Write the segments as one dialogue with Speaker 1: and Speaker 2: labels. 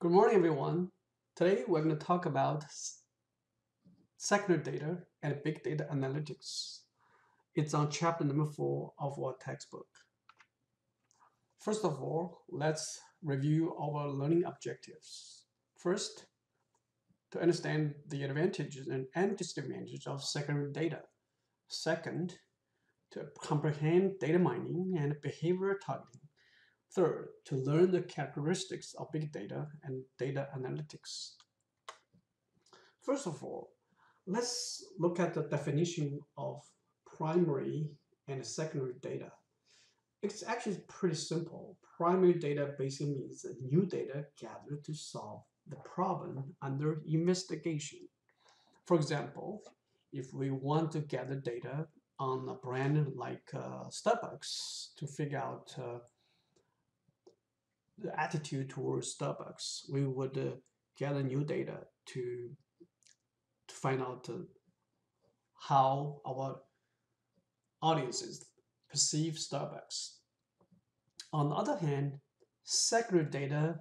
Speaker 1: Good morning, everyone. Today we're going to talk about secondary data and big data analytics. It's on chapter number 4 of our textbook. First of all, let's review our learning objectives. First, to understand the advantages and disadvantages of secondary data. Second, to comprehend data mining and behavior targeting. Third, to learn the characteristics of big data and data analytics. First of all, let's look at the definition of primary and secondary data. It's actually pretty simple. Primary data basically means new data gathered to solve the problem under investigation. For example, if we want to gather data on a brand like Starbucks to figure out the attitude towards Starbucks, we would gather new data to find out how our audiences perceive Starbucks. On the other hand, secondary data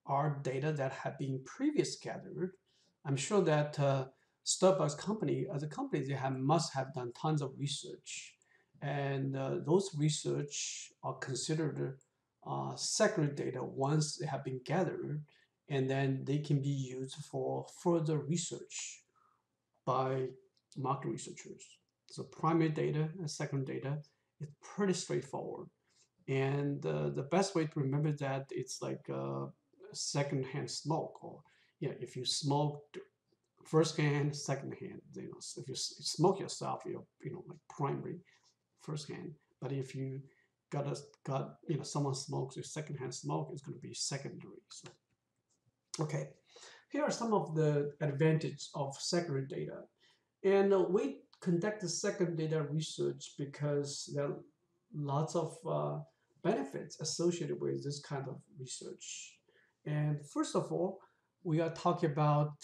Speaker 1: are data that have been previously gathered. I'm sure that Starbucks company, as a company, must have done tons of research, and those research are considered secondary data once they have been gathered, and then they can be used for further research by market researchers. So primary data and secondary data is pretty straightforward. And the best way to remember that it's like secondhand smoke, or if you smoke first hand, second hand, if you smoke yourself, you're like primary, first hand. But if you got someone smokes your second hand smoke, it's going to be secondary. So, okay, here are some of the advantages of secondary data. And we conduct the secondary data research because there are lots of benefits associated with this kind of research. And first of all, we are talking about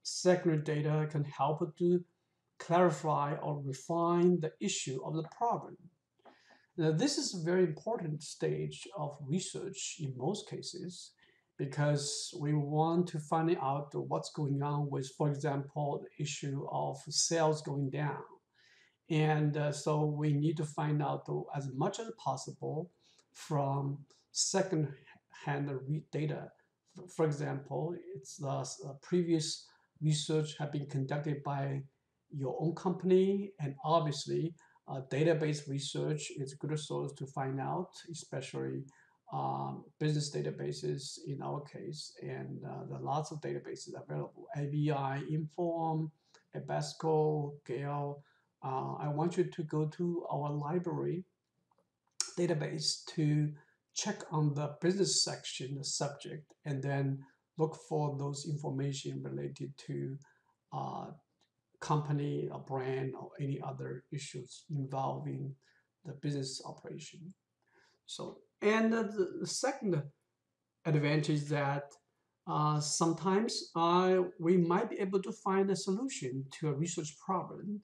Speaker 1: secondary data can help to clarify or refine the issue of the problem. Now, this is a very important stage of research in most cases because we want to find out what's going on with, for example, the issue of sales going down. And so we need to find out as much as possible from second-hand data. For example, it's the previous research have been conducted by your own company, and obviously database research is a good source to find out, especially business databases in our case, and there are lots of databases available: ABI, Inform, Ebasco, Gale. I want you to go to our library database to check on the business section, the subject, and then look for those information related to company or brand or any other issues involving the business operation. So, and the second advantage is that sometimes we might be able to find a solution to a research problem.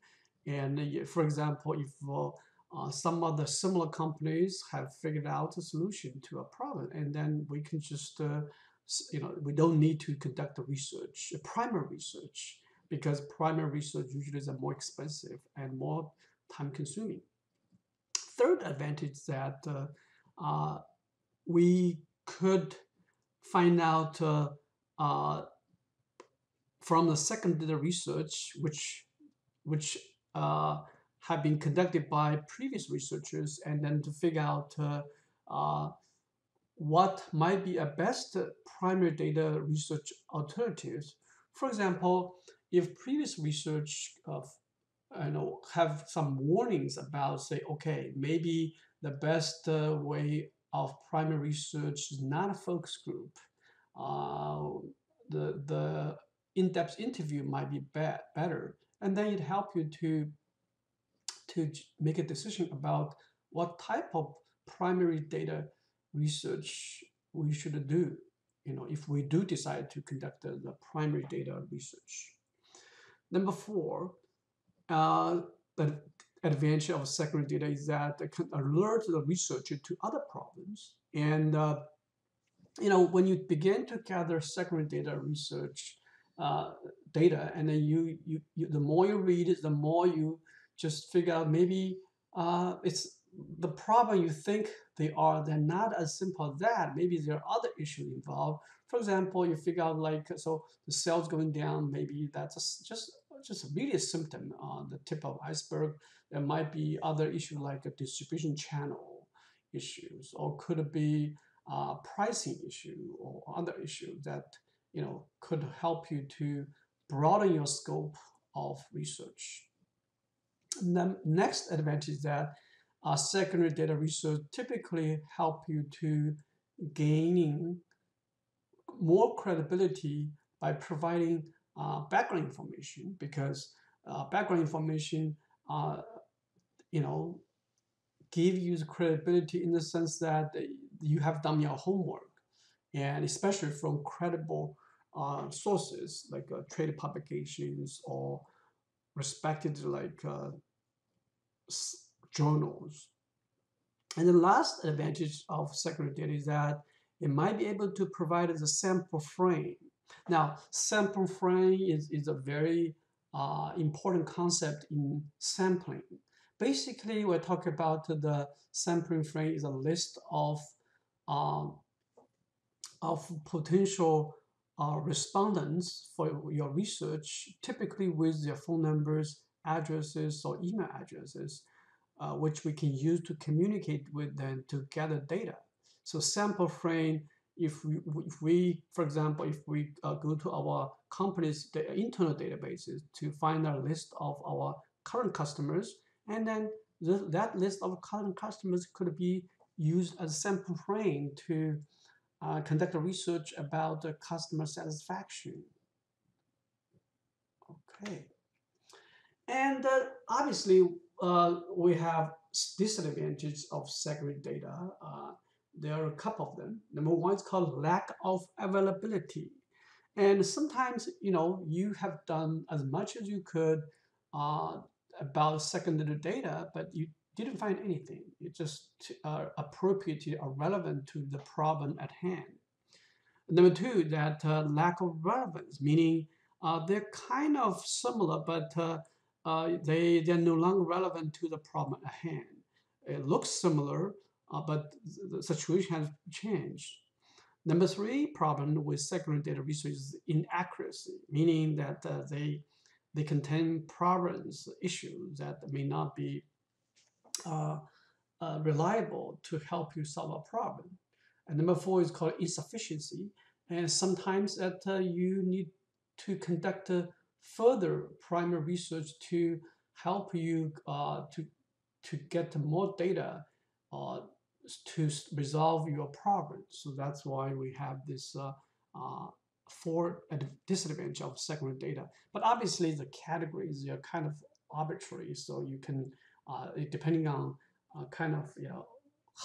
Speaker 1: And for example, if some of the similar companies have figured out a solution to a problem, and then we can just, we don't need to conduct a research, a primary research, because primary research usually is more expensive and more time consuming. Third advantage is that we could find out from the secondary research, which have been conducted by previous researchers, and then to figure out what might be a best primary data research alternatives. For example, if previous research have some warnings about, say, okay, maybe the best way of primary research is not a focus group. The in-depth interview might be better, and then it help you to make a decision about what type of primary data research we should do. If we do decide to conduct the primary data research. Number 4, the advantage of secondary data is that it can alert the researcher to other problems. And when you begin to gather secondary data research uh, data, and then the more you read it, the more you just figure out maybe it's the problem you think they're not as simple as that. Maybe there are other issues involved. For example, you figure out like, so the cells going down, maybe that's just really a symptom on the tip of iceberg. There might be other issues like a distribution channel issues, or could it be pricing issue or other issue that could help you to broaden your scope of research. And the next advantage is that secondary data research typically help you to gaining more credibility by providing background information, because background information uh, you know give you the credibility in the sense that you have done your homework, and especially from credible sources like trade publications or respected like journals. And the last advantage of secondary data is that it might be able to provide us a sample frame. Now, sample frame is a very important concept in sampling. Basically, we're talking about the sampling frame is a list um, of potential respondents for your research, typically with their phone numbers, addresses, or email addresses, which we can use to communicate with them to gather data. So sample frame, if we for example, if we go to our company's internal databases to find a list of our current customers, and then that list of current customers could be used as a sample frame to conduct a research about the customer satisfaction. Okay. And obviously, we have disadvantages of secondary data. There are a couple of them. Number one is called lack of availability. And sometimes, you have done as much as you could uh, about secondary data, but you didn't find anything. It just appropriate or relevant to the problem at hand. Number two, that lack of relevance, meaning they're kind of similar, but they're no longer relevant to the problem at hand. It looks similar, but the situation has changed. Number three problem with secondary data research is inaccuracy, meaning that they contain problems, issues that may not be uh, reliable to help you solve a problem. And number four is called insufficiency. And sometimes that you need to conduct further primary research to help you to get more data uh, to resolve your problem. So that's why we have this four disadvantage of secondary data. But obviously the categories are kind of arbitrary, so you can depending on kind of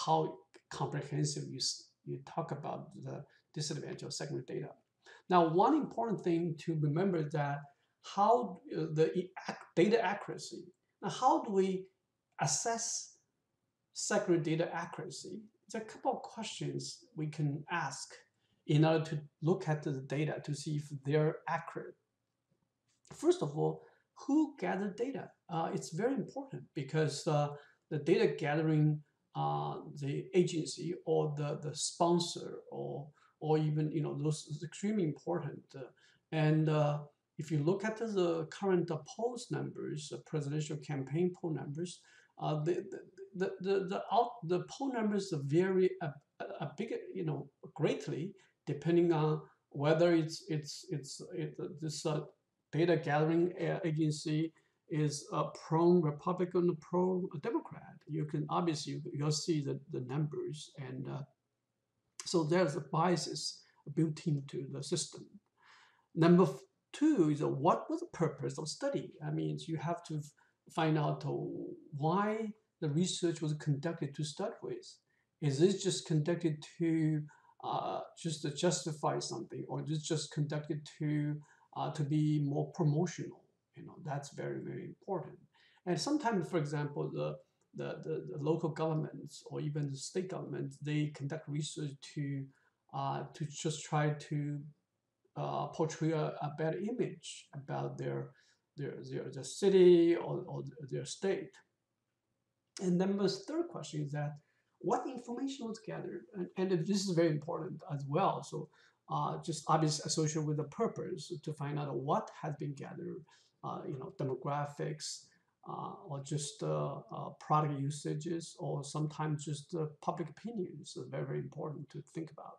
Speaker 1: how comprehensive you talk about the disadvantage of secondary data. Now, one important thing to remember is that how the data accuracy. Now, how do we assess secondary data accuracy? There's a couple of questions we can ask in order to look at the data to see if they're accurate. First of all, who gathered data? It's very important because the data gathering, the agency or the sponsor or even those is extremely important. And if you look at the current polls numbers, presidential campaign poll numbers, the poll numbers vary a big greatly depending on whether this data gathering agency is pro-Republican or pro-Democrat. You can obviously you'll see the numbers, and so there's a biases built into the system. Number two is what was the purpose of study? I mean, you have to find out why the research was conducted to start with. Is this just conducted to just to justify something, or is this just conducted to be more promotional? That's very, very important. And sometimes, for example, the local governments or even the state governments, they conduct research to to just try to portray a better image about their city or their state. And then the third question is that what information was gathered, and this is very important as well. So just obviously associated with the purpose to find out what has been gathered, demographics, or just product usages, or sometimes just public opinions. So very, very important to think about.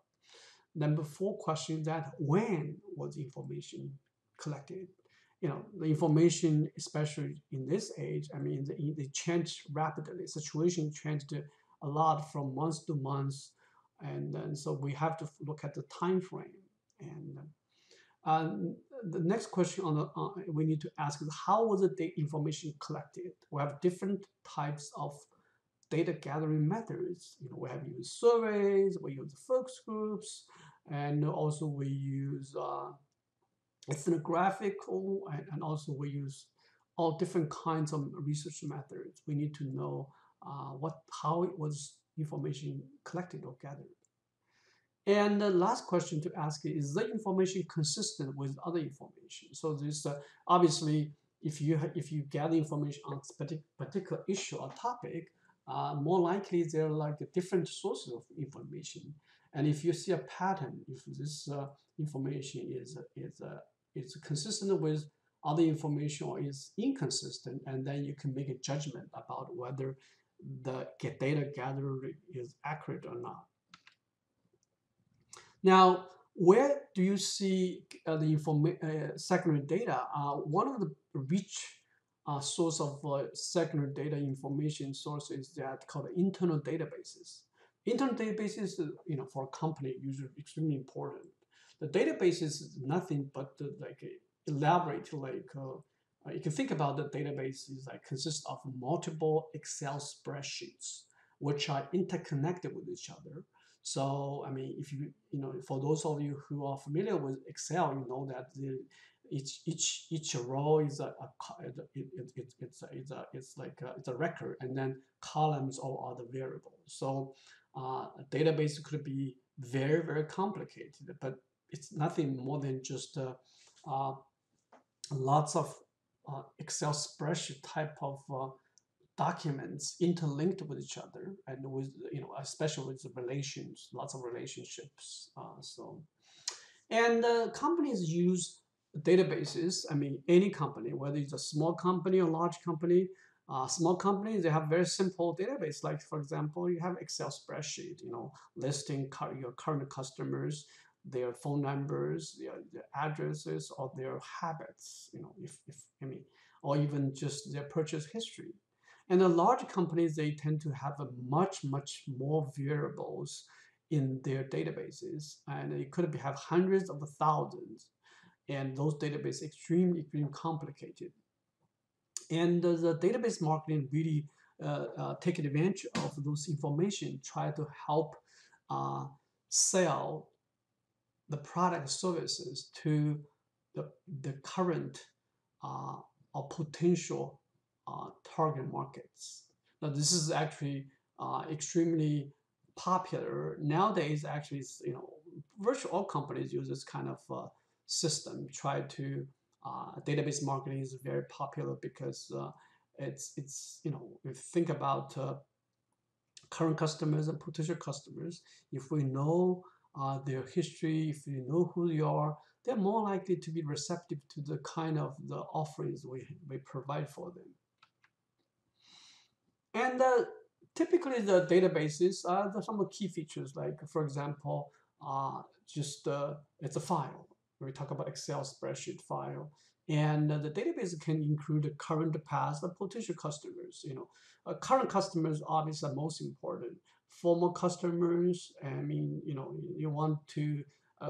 Speaker 1: Number four question is that when was information collected? The information, especially in this age, I mean, they change rapidly. Situation changed a lot from month to month, and then so we have to look at the time frame. And the next question we need to ask is how was the information collected? We have different types of data gathering methods. We have used surveys, we use focus groups, and also we use ethnographical, and also we use all different kinds of research methods. We need to know how it was information collected or gathered. And the last question to ask is the information consistent with other information? So this obviously, if you gather information on a particular issue or topic, more likely there are like different sources of information. And if you see a pattern, if this information is consistent with other information or is inconsistent, and then you can make a judgment about whether the data gathered is accurate or not. Now, where do you see the secondary data? One of the rich source of secondary data information sources that called internal databases. Internal databases, for a company, usually extremely important. The database is nothing but like elaborate, like you can think about the database is like consists of multiple Excel spreadsheets which are interconnected with each other. So, I mean, if for those of you who are familiar with Excel, you know that each row is it's a record, and then columns all are the variables. So, a database could be very, very complicated, but it's nothing more than just lots of Excel spreadsheet type of documents interlinked with each other, and with especially with the relations, lots of relationships. And companies use databases. I mean, any company, whether it's a small company or large company. Small companies, they have very simple database. Like, for example, you have Excel spreadsheet, listing your current customers, their phone numbers, their addresses, or their habits, or even just their purchase history. And the large companies, they tend to have a much, much more variables in their databases, and it could have hundreds of thousands, and those databases extremely, extremely complicated. And the database marketing really take advantage of those information, try to help sell the product services to the current or potential target markets. Now, this is actually extremely popular nowadays. Actually, virtually all companies use this kind of system. Try to database marketing is very popular because it's if you think about current customers and potential customers, if we know their history, if we know who they are, they're more likely to be receptive to the kind of the offerings we provide for them. And typically the databases, there's some key features, like, for example, it's a file. We talk about Excel spreadsheet file. And the database can include the current, past, and potential customers. Current customers obviously are most important. Former customers, I mean, you want to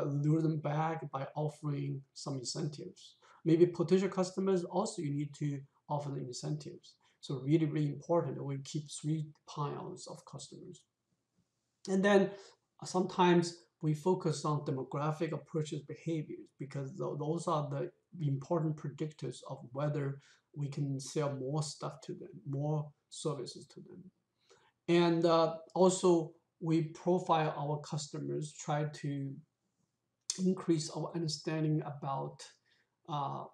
Speaker 1: lure them back by offering some incentives. Maybe potential customers also you need to offer the incentives. So really, really important that we keep 3 piles of customers. And then sometimes we focus on demographic or purchase behaviors because those are the important predictors of whether we can sell more stuff to them, more services to them. And also we profile our customers, try to increase our understanding about uh,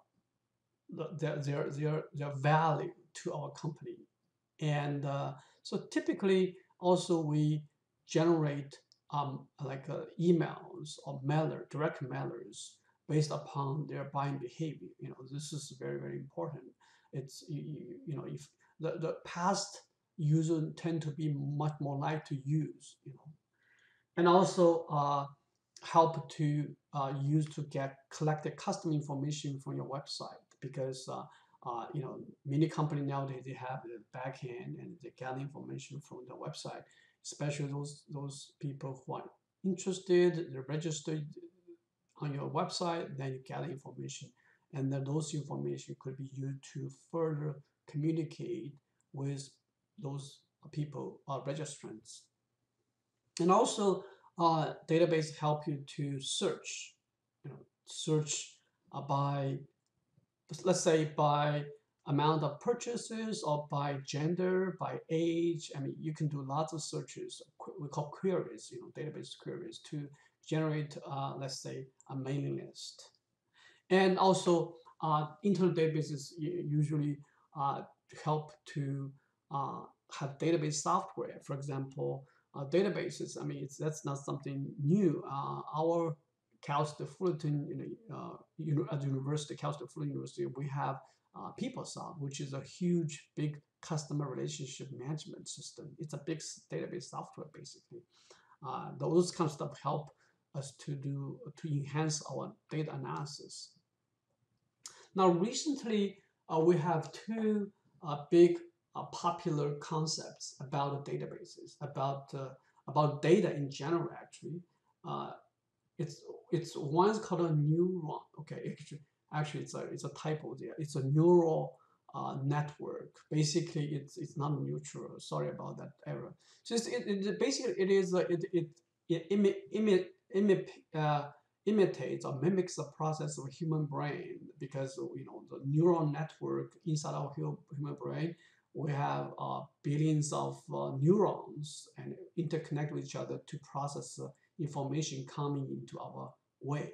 Speaker 1: their value to our company. And so typically also we generate like emails or direct mailers based upon their buying behavior. This is very, very important. It's if the past users tend to be much more likely to use, and also help to use to collect the custom information from your website, because many companies nowadays they have the back end and they get information from the website, especially those people who are interested, they're registered on your website, then you get information, and then those information could be used to further communicate with those people registrants. And also database help you to search by, let's say, by amount of purchases or by gender, by age. I mean, you can do lots of searches. We call queries, database queries to generate, let's say, a mailing list. And also, internal databases usually help to have database software. For example, databases. I mean, that's not something new. Our Cal State Fullerton, at the university, Cal State Fullerton University, we have PeopleSoft, which is a huge, big customer relationship management system. It's a big database software, basically. Those kind of stuff help us to enhance our data analysis. Now, recently, we have two big popular concepts about databases, about data in general. Actually, it's one's called a neuron. Okay, actually, it's a typo there. It's a neural network. Basically, it's not neutral. Sorry about that error. Just basically it is imitates or mimics the process of a human brain, because the neural network inside our human brain, we have billions of neurons and interconnect with each other to process information coming into our way.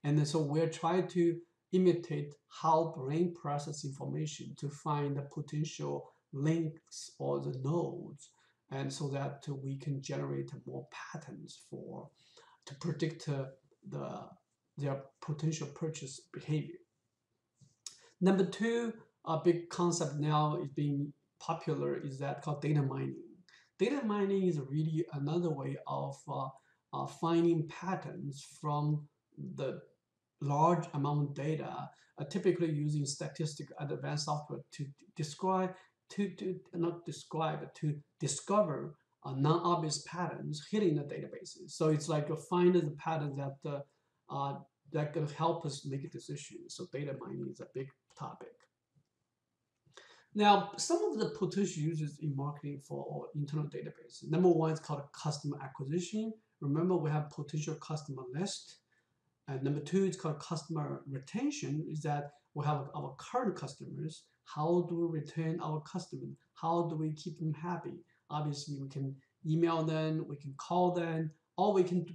Speaker 1: And then, so we're trying to imitate how brain process information to find the potential links or the nodes, and so that we can generate more patterns to predict their potential purchase behavior. Number two, a big concept now is being popular is that called data mining. Data mining is really another way of finding patterns from the large amount of data, typically using statistical advanced software to discover non-obvious patterns hidden in the databases. So it's like find the pattern that can help us make a decision. So data mining is a big topic. Now, some of the potential uses in marketing for our internal database. Number one is called customer acquisition. Remember, we have potential customer list. And number two is called customer retention, is that we have our current customers. How do we retain our customers? How do we keep them happy? Obviously, we can email them, we can call them, or we can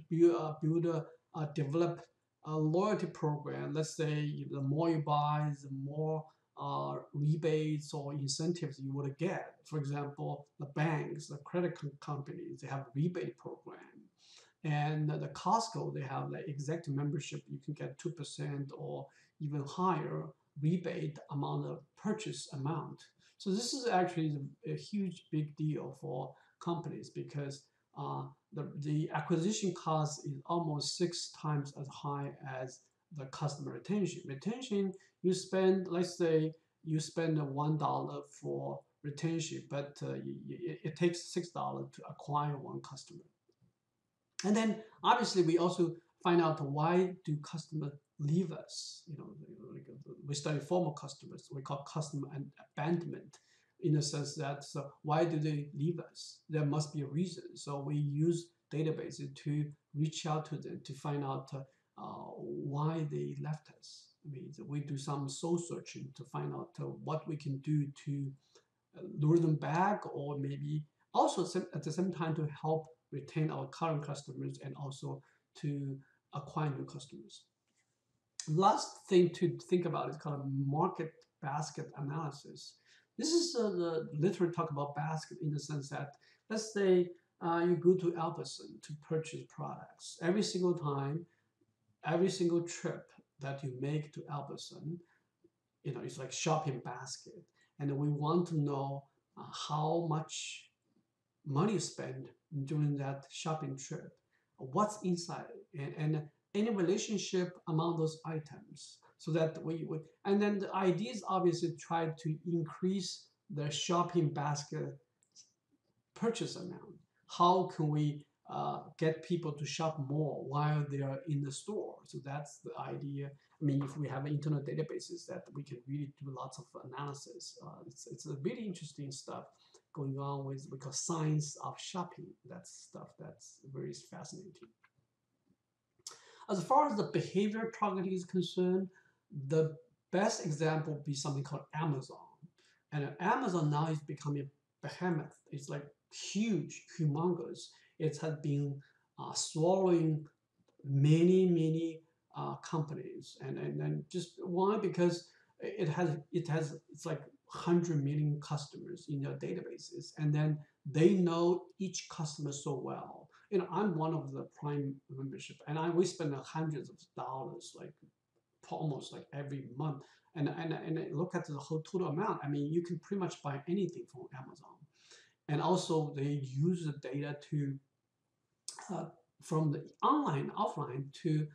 Speaker 1: develop a loyalty program. Let's say the more you buy, the more rebates or incentives you would get. For example, the banks, the credit companies, they have rebate program. And the Costco, they have the executive membership. You can get 2% or even higher rebate among the purchase amount. So this is actually a huge, big deal for companies, because the acquisition cost is almost 6 times as high as the customer retention. Retention, you spend, let's say, you spend $1 for retention, but it takes $6 to acquire one customer. And then obviously we also find out why do customers leave us. We study former customers. We call customer abandonment, in the sense that why do they leave us? There must be a reason. So we use databases to reach out to them to find out why they left us. I mean, we do some soul searching to find out what we can do to lure them back, or maybe also at the same time to help retain our current customers and also to acquire new customers. Last thing to think about is kind of market basket analysis. This is the literally talk about basket in the sense that, let's say you go to Albertson to purchase products. Every single time, every single trip that you make to Albertson, it's like shopping basket. And we want to know how much money you spend during that shopping trip, what's inside, and any relationship among those items, so that and then the idea is obviously try to increase the shopping basket purchase amount. How can we get people to shop more while they are in the store? So that's the idea. I mean, if we have internal databases that we can really do lots of analysis, it's a really interesting stuff going on with, because science of shopping. That's stuff that's very fascinating. As far as the behavior targeting is concerned, the best example would be something called Amazon. And Amazon now is becoming a behemoth. It's like huge, humongous. It has been swallowing many companies, and just why? Because it's like 100 million customers in their databases, and then they know each customer so well. I'm one of the Prime membership, and we spend hundreds of dollars, like almost like every month. And look at the whole total amount. I mean, you can pretty much buy anything from Amazon. And also, they use the data to from the online, offline, to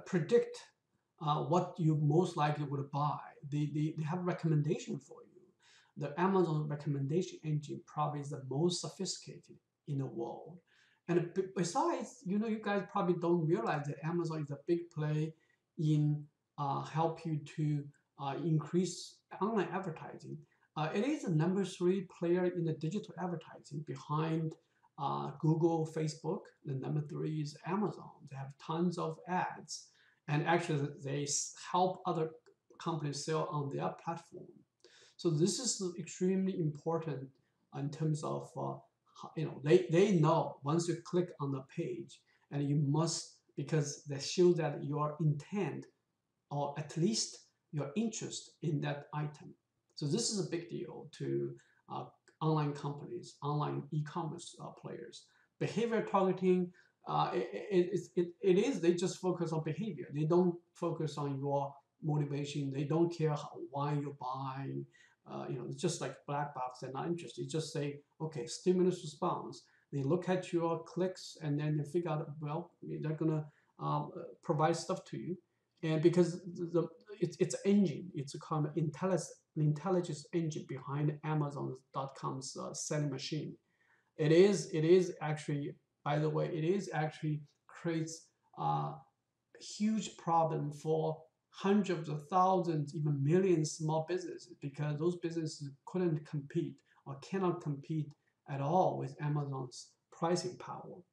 Speaker 1: predict what you most likely would buy. They have a recommendation for you. The Amazon recommendation engine probably is the most sophisticated in the world. And besides, you guys probably don't realize that Amazon is a big play in help you to increase online advertising. It is the number 3 player in the digital advertising behind Google, Facebook. The number 3 is Amazon. They have tons of ads, and actually they help other companies sell on their platform. So this is extremely important in terms of they know once you click on the page, and you must, because they show that your intent, or at least your interest in that item. So this is a big deal to online companies, online e-commerce players. Behavior targeting, they just focus on behavior. They don't focus on your motivation. They don't care why you're buying. It's just like black box. They're not interested. You just say, okay, stimulus response. They look at your clicks, and then they figure out, well, they're gonna provide stuff to you. And because it's engine, it's a kind of intelligence engine behind Amazon.com's selling machine. It is actually, by the way, it is actually creates a huge problem for hundreds of thousands, even millions small businesses, because those businesses couldn't compete or cannot compete at all with Amazon's pricing power.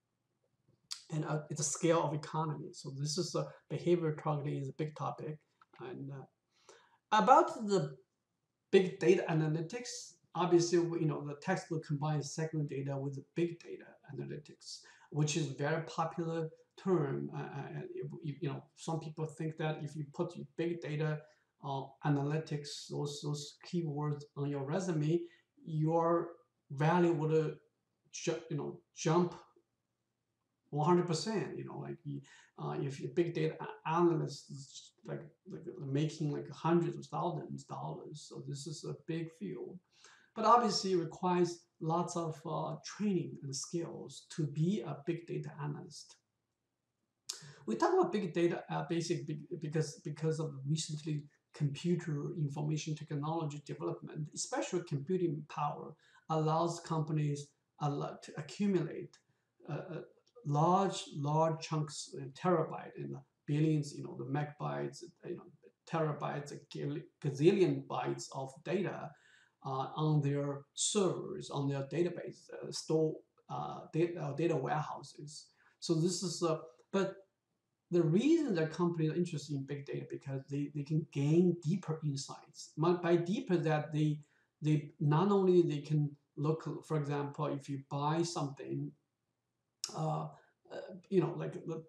Speaker 1: And it's a scale of economy. So this is a behavior targeting is a big topic. And about the big data analytics, obviously, the textbook combines segment data with the big data analytics, which is a very popular term. Some people think that if you put big data analytics, those keywords on your resume, your value would jump 100%. If you're big data analyst is like making like hundreds of thousands of dollars, so this is a big field, but obviously it requires lots of training and skills to be a big data analyst. We talk about big data because of recently computer information technology development, especially computing power, allows companies to accumulate large chunks, terabyte and billions, the megabytes, terabytes, gazillion bytes of data on their servers, on their database, store data warehouses. So this is but the reason that companies are interested in big data, because they can gain deeper insights. By deeper, that they they not only they can look, for example, if you buy something, uh, like the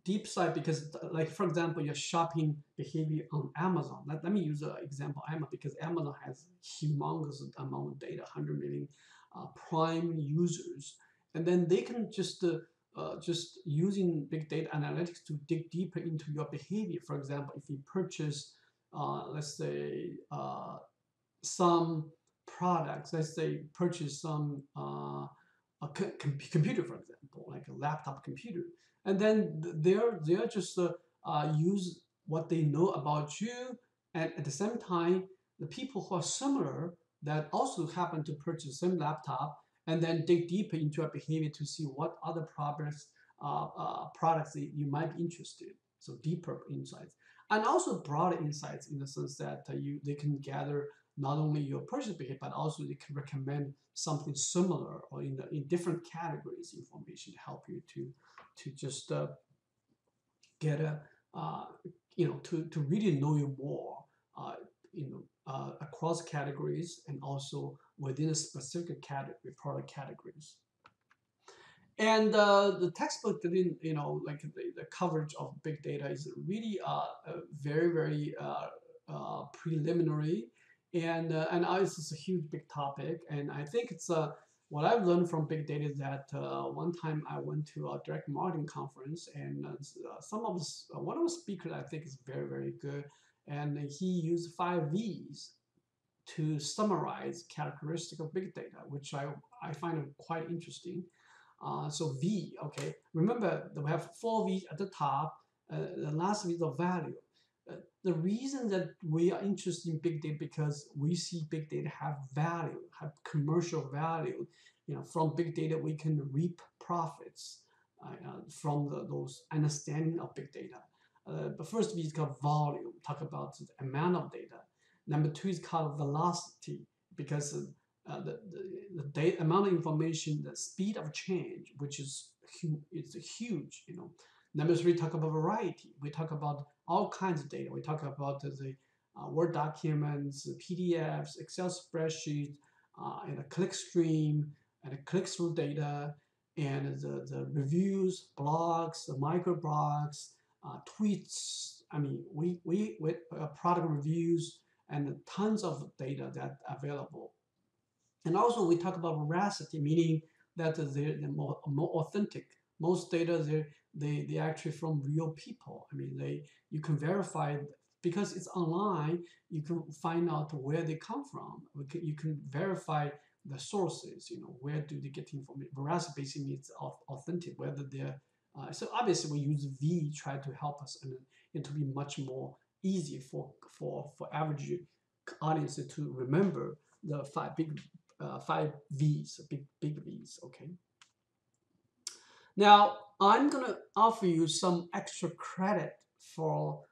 Speaker 1: deep side, because like for example, your shopping behavior on Amazon. Let me use an example Amazon, because Amazon has humongous amount of data, 100 million Prime users, and then they can just using big data analytics to dig deeper into your behavior. For example, if you purchase, let's say, some products, let's say purchase some computer, for example, like a laptop computer, and then they're just use what they know about you, and at the same time, the people who are similar that also happen to purchase the same laptop, and then dig deeper into your behavior to see what other products that you might be interested. So deeper insights, and also broader insights in the sense that they can gather not only your purchase behavior, but also they can recommend something similar or in different categories information to help you to just get a to really know you more, across categories and also within a specific category, product categories. And the textbook didn't, like the coverage of big data is really very, very preliminary, and this is a huge big topic. And I think it's what I've learned from big data is that one time I went to a direct marketing conference, and one of the speakers I think is very, very good, and he used 5 V's to summarize characteristic of big data, which I find quite interesting. So V, okay. Remember that we have 4 V's at the top. The last V is the value. The reason that we are interested in big data because we see big data have value, have commercial value. From big data we can reap profits from those understanding of big data. The first V is called volume. Talk about the amount of data. Number 2 is called velocity, because the amount of information, the speed of change, which is huge. Number 3, talk about variety. We talk about all kinds of data. We talk about the Word documents, PDFs, Excel spreadsheets, and a clickstream, and a click-through data, and the reviews, blogs, the microblogs, tweets. I mean, we product reviews, and tons of data that are available. And also we talk about veracity, meaning that they're more authentic. Most data they actually from real people. I mean, you can verify because it's online. You can find out where they come from. You can verify the sources. Where do they get information? Veracity basically means authentic, whether they're so obviously we use V try to help us, and it to be much more easy for average audience to remember the 5 V's, big V's. Okay. Now I'm gonna offer you some extra credit for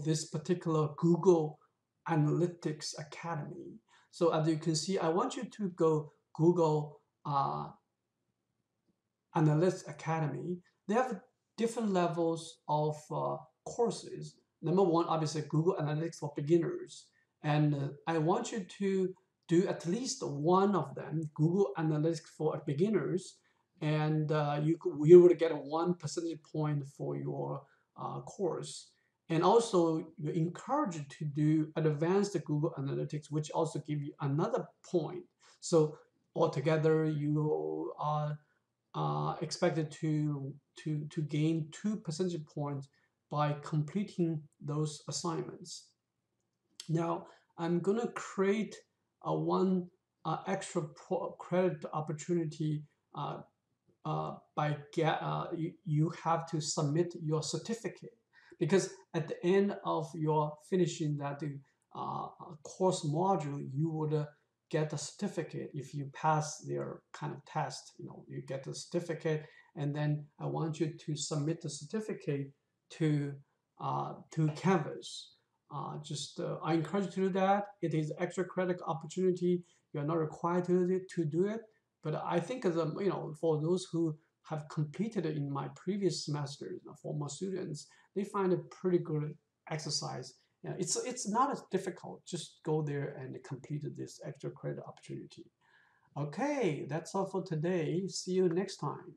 Speaker 1: this particular Google Analytics Academy. So as you can see, I want you to go Google Analytics Academy. They have different levels of courses. Number 1, obviously, Google Analytics for beginners. And I want you to do at least one of them, Google Analytics for beginners, and you will get a 1 percentage point for your course. And also, you're encouraged to do advanced Google Analytics, which also give you another point. So altogether, you are expected to gain 2 percentage points by completing those assignments. Now I'm going to create a one extra credit opportunity by you have to submit your certificate, because at the end of your finishing that course module, you would get a certificate. If you pass their kind of test, you get a certificate, and then I want you to submit the certificate to Canvas. I encourage you to do that. It is extra credit opportunity. You are not required to do it, but I think for those who have completed it in my previous semesters, former students, they find it pretty good exercise, Yeah, it's not as difficult. Just go there and complete this extra credit opportunity. Okay, that's all for today. See you next time.